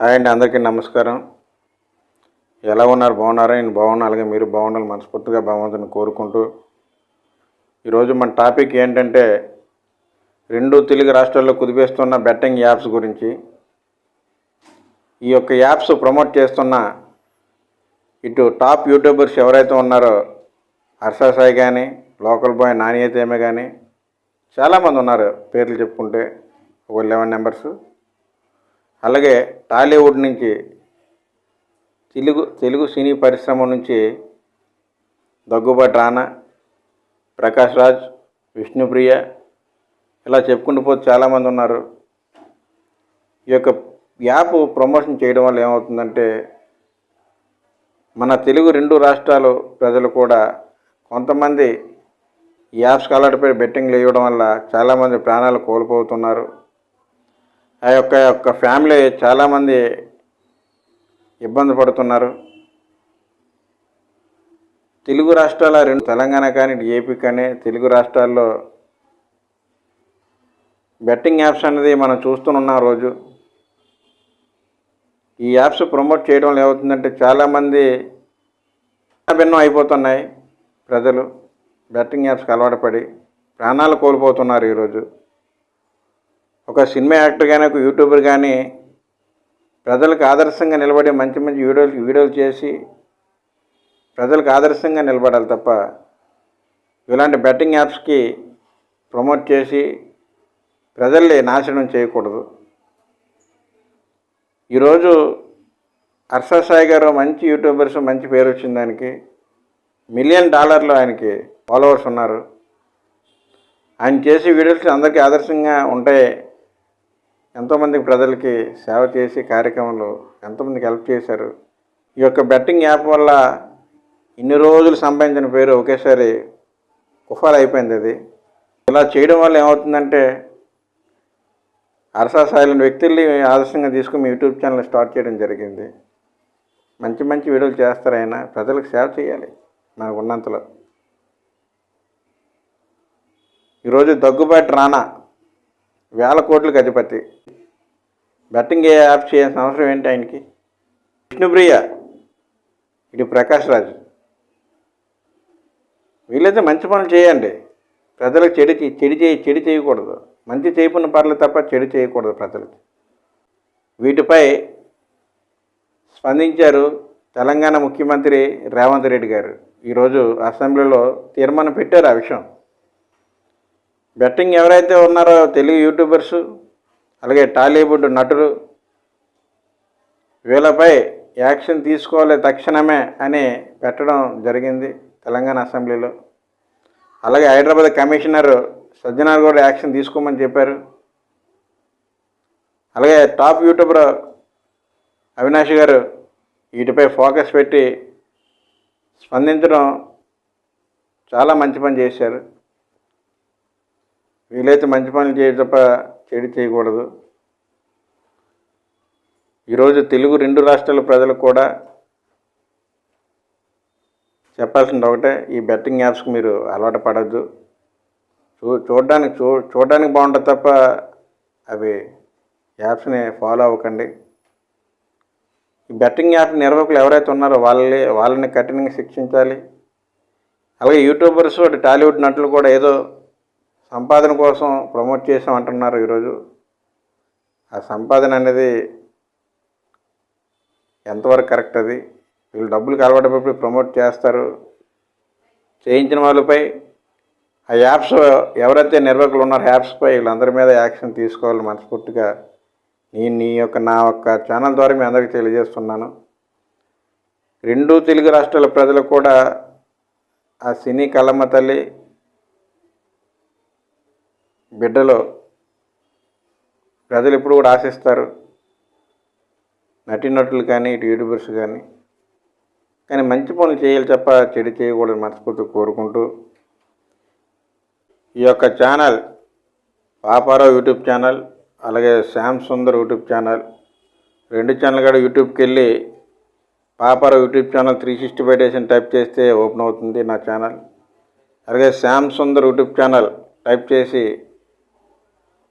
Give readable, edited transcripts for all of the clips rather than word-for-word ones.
Hi అండి, అందరికీ నమస్కారం. ఎలా ఉన్నారు? బాగున్నారా? నేను బాగున్నా, అలాగే మీరు బాగుండాలి మనస్ఫూర్తిగా భగవంతుని కోరుకుంటూ ఈరోజు మన టాపిక్ ఏంటంటే రెండు తెలుగు రాష్ట్రాల్లో కుదిపేస్తున్న బెట్టింగ్ యాప్స్ గురించి. ఈ యొక్క యాప్స్ ప్రమోట్ చేస్తున్న ఇటు టాప్ యూట్యూబర్స్ ఎవరైతే ఉన్నారో హర్ష సాయి కానీ, లోకల్ బాయ్ నాని తేమే కానీ చాలామంది ఉన్నారు, పేర్లు చెప్పుకుంటే ఒక 11 నెంబర్స్. అలాగే టాలీవుడ్ నుంచి తెలుగు సినీ పరిశ్రమ నుంచి దగ్గుబాటి రానా, ప్రకాష్ రాజ్, విష్ణుప్రియ, ఇలా చెప్పుకుంటూ పోతే చాలామంది ఉన్నారు. ఈ యొక్క యాప్ ప్రమోషన్ చేయడం వల్ల ఏమవుతుందంటే మన తెలుగు రెండు రాష్ట్రాలు ప్రజలు కూడా కొంతమంది ఈ యాప్స్కి అలవాటుపై బెట్టింగ్లు వేయడం వల్ల చాలామంది ప్రాణాలు కోల్పోతున్నారు. ఆ యొక్క ఫ్యామిలీ చాలామంది ఇబ్బంది పడుతున్నారు. తెలుగు రాష్ట్రాల రెండు, తెలంగాణ కానీ ఏపీ కానీ తెలుగు రాష్ట్రాల్లో బెట్టింగ్ యాప్స్ అనేది మనం చూస్తున్నాం రోజు. ఈ యాప్స్ ప్రమోట్ చేయడం వల్ల ఏమవుతుందంటే చాలామంది భిన్నం అయిపోతున్నాయి. ప్రజలు బెట్టింగ్ యాప్స్కి అలవాటు పడి ప్రాణాలు కోల్పోతున్నారు. ఈరోజు ఒక సినిమా యాక్టర్ కానీ, ఒక యూట్యూబర్ కానీ ప్రజలకు ఆదర్శంగా నిలబడి మంచి మంచి వీడియోలు చేసి ప్రజలకు ఆదర్శంగా నిలబడాలి తప్ప ఇలాంటి బెట్టింగ్ యాప్స్కి ప్రమోట్ చేసి ప్రజల్ని నాశనం చేయకూడదు. ఈరోజు హర్ష సాయి గారు మంచి యూట్యూబర్స్, మంచి పేరు వచ్చింది దానికి. $1 మిలియన్ ఆయనకి ఫాలోవర్స్ ఉన్నారు. ఆయన చేసే వీడియోస్ అందరికీ ఆదర్శంగా ఉంటాయి. ఎంతోమందికి ప్రజలకి సేవ చేసి కార్యక్రమంలో ఎంతోమందికి హెల్ప్ చేశారు. ఈ యొక్క బెట్టింగ్ యాప్ వల్ల ఇన్ని రోజులు సంపాదించిన పేరు ఒకేసారి కుఫాలు అయిపోయింది. అది ఇలా చేయడం వల్ల ఏమవుతుందంటే హర్ష సాయిలాంటి వ్యక్తుల్ని ఆదర్శంగా తీసుకుని యూట్యూబ్ ఛానల్ స్టార్ట్ చేయడం జరిగింది. మంచి మంచి వీడియోలు చేస్తారు. ఆయన ప్రజలకు సేవ చేయాలి మనకు ఉన్నంతలో. ఈరోజు దగ్గుబాటి రానా 1000 కోట్లకు అధిపతి. బెట్టింగ్ యాప్ చేయాల్సిన అవసరం ఏంటి ఆయనకి? విష్ణుప్రియ, ఇటు ప్రకాష్ రాజ్, వీళ్ళైతే మంచి పనులు చేయండి. ప్రజలకు చెడు చేయకూడదు. మంచి చేయకున్న పర్లేదు తప్ప చెడు చేయకూడదు ప్రజలకి. వీటిపై స్పందించారు తెలంగాణ ముఖ్యమంత్రి రేవంత్ రెడ్డి గారు. ఈరోజు అసెంబ్లీలో తీర్మానం పెట్టారు ఆ విషయం. బెట్టింగ్ ఎవరైతే ఉన్నారో తెలుగు యూట్యూబర్సు, అలాగే టాలీవుడ్ నటులు, వీళ్ళపై యాక్షన్ తీసుకోవాలి తక్షణమే అని పెట్టడం జరిగింది తెలంగాణ అసెంబ్లీలో. అలాగే హైదరాబాద్ కమిషనర్ సజ్జనార్ కూడా యాక్షన్ తీసుకోమని చెప్పారు. అలాగే టాప్ యూట్యూబర్ అవినాష్ గారు వీటిపై ఫోకస్ పెట్టి స్పందించడం చాలా మంచి పని చేశారు. వీలైతే మంచి పనులు చేయడం తప్ప చెడు చేయకూడదు. ఈరోజు తెలుగు రెండు రాష్ట్రాల ప్రజలకు కూడా చెప్పాల్సింది ఒకటే, ఈ బెట్టింగ్ యాప్స్కి మీరు అలవాటు పడద్దు. చూడడానికి బాగుంటుంది తప్ప అవి యాప్స్ని ఫాలో అవ్వకండి. ఈ బెట్టింగ్ యాప్ నిర్వాహకులు ఎవరైతే ఉన్నారో వాళ్ళని కఠినంగా శిక్షించాలి. అలాగే యూట్యూబర్స్, టాలీవుడ్ నటులు కూడా ఏదో సంపాదన కోసం ప్రమోట్ చేసామంటున్నారు. ఈరోజు ఆ సంపాదన అనేది ఎంతవరకు కరెక్ట్? అది వీళ్ళు డబ్బులకు అలవాటు ప్రమోట్ చేస్తారు. చేయించిన వాళ్ళపై ఆ యాప్స్ ఎవరైతే నిర్వాహకులు ఉన్నారో యాప్స్పై వీళ్ళందరి మీద యాక్షన్ తీసుకోవాలి మనస్ఫూర్తిగా నా యొక్క ఛానల్ ద్వారా మీ అందరికీ తెలియజేస్తున్నాను. రెండు తెలుగు రాష్ట్రాల ప్రజలు కూడా ఆ సినీ కళమ్మ తల్లి బిడ్డలో ప్రజలు ఎప్పుడు కూడా ఆశిస్తారు. నటీనటులు కానీ, ఇటు యూట్యూబర్స్ కానీ మంచి పనులు చేయాలి తప్ప చెడు చేయకూడదు మనస్ఫూర్తి కోరుకుంటూ ఈ యొక్క ఛానల్ పాపారావు యూట్యూబ్ ఛానల్, అలాగే శ్యామ్ సుందర్ యూట్యూబ్ ఛానల్, రెండు ఛానల్ కూడా యూట్యూబ్కి వెళ్ళి పాపారావు యూట్యూబ్ ఛానల్ 365 days అని టైప్ చేస్తే ఓపెన్ అవుతుంది నా ఛానల్. అలాగే Shyam Sundar YouTube channel type చేసి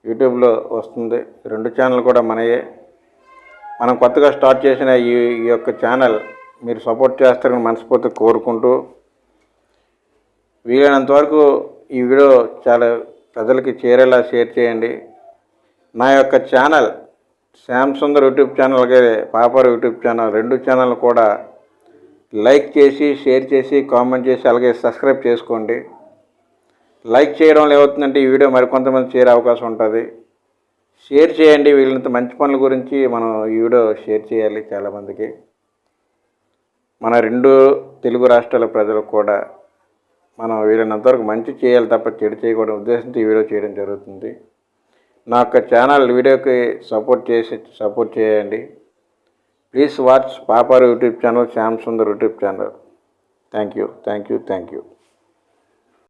యూట్యూబ్లో వస్తుంది. రెండు ఛానల్ కూడా మనయే. మనం కొత్తగా స్టార్ట్ చేసిన ఈ యొక్క ఛానల్ మీరు సపోర్ట్ చేస్తారని మనస్ఫూర్తిగా కోరుకుంటూ, వీలైనంత వరకు ఈ వీడియో చాలా ప్రజలకి చేరేలా షేర్ చేయండి. నా యొక్క channel Shyam Sundar YouTube channel, అలాగే పాపారావు యూట్యూబ్ ఛానల్, 2 ఛానల్ కూడా లైక్ చేసి, షేర్ చేసి, కామెంట్ చేసి, అలాగే సబ్స్క్రైబ్ చేసుకోండి. లైక్ చేయడం వల్ల ఏమవుతుందంటే ఈ వీడియో మరికొంతమంది చేరే అవకాశం ఉంటుంది. షేర్ చేయండి. వీళ్ళంత మంచి పనుల గురించి మనం ఈ వీడియో షేర్ చేయాలి చాలామందికి. మన 2 తెలుగు రాష్ట్రాల ప్రజలకు కూడా మనం వీళ్ళనంతవరకు మంచి చేయాలి తప్ప చెడు చేయకూడని ఉద్దేశంతో ఈ వీడియో చేయడం జరుగుతుంది. నా యొక్క ఛానల్ వీడియోకి సపోర్ట్ చేయండి. Please watch Paparao YouTube channel, Shyam Sundar YouTube channel. Thank you.